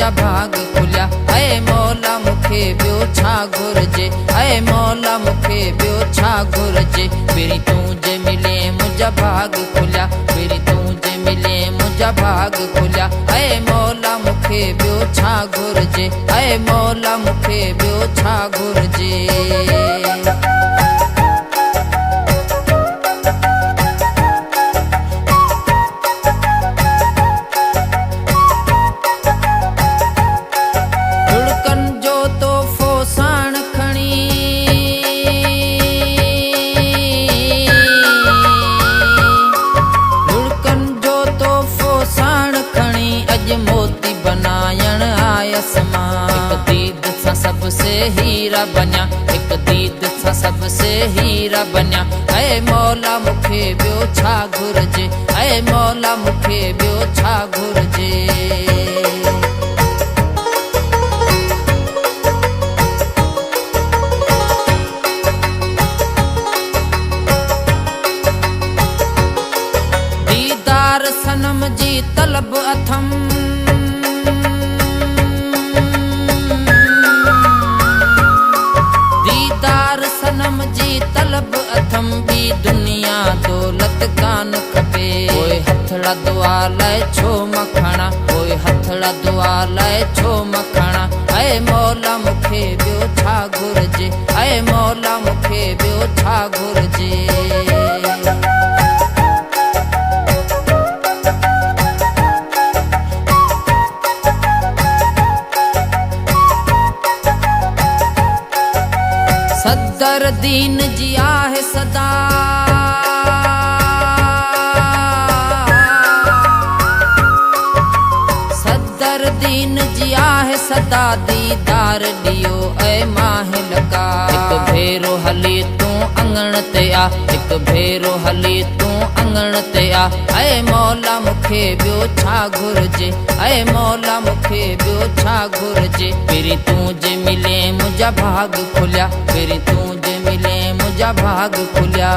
मुझा भाग खुलिया। ऐ मौला मुखे ॿियो छा घुर्जे, ऐ मौला मुखे ॿियो छा घुर्जे। पहिरीं तूं जे मिले मुझा भाग खुलिया, पहिरीं तूं जे मिले मुझा भाग खुलिया। ऐ मौला मुखे ॿियो छा घुर्जे, ऐ मौला मुखे ॿियो छा घुर्जे। मोती बनायण आयस मां, हिक दीद सां सबसे हीरा बनिया, हिक दीद सां सबसे हीरा बनिया। ऐ मौला मुखे ॿियो छा घुर्जे, ऐ मौला मुखे ॿियो छा घुर्जे। दीदार सनम जी तलब अथम, दीदार सनम जी तलब अथम। बी दुनिया दौलत कान खपे, ओए हथड़ा दुआ लाए छो मखणा, ओए हथड़ा दुआ लाए छो मखणा। ऐ मौला मुखे ॿियो छा घुर्जे, ऐ मौला मुखे ॿियो छा घुर्जे। सदर दीन जी आहे सदा, सदर दीन जी आहे सदा। दीदार ॾियो ऐ माहे लगा, हिक भेरो हली तूं अंगण ते आ, हिक भेरो हली तूं अंगण ते आ। ऐ मौला मुखे ॿियो छा घुर्जे, ऐ मौला मुखे ॿियो छा घुर्जे। पहिरीं तूं जे मिले मुझा भाग खुलिया, पहिरीं तूं जे मिले मुझा भाग खुलिया।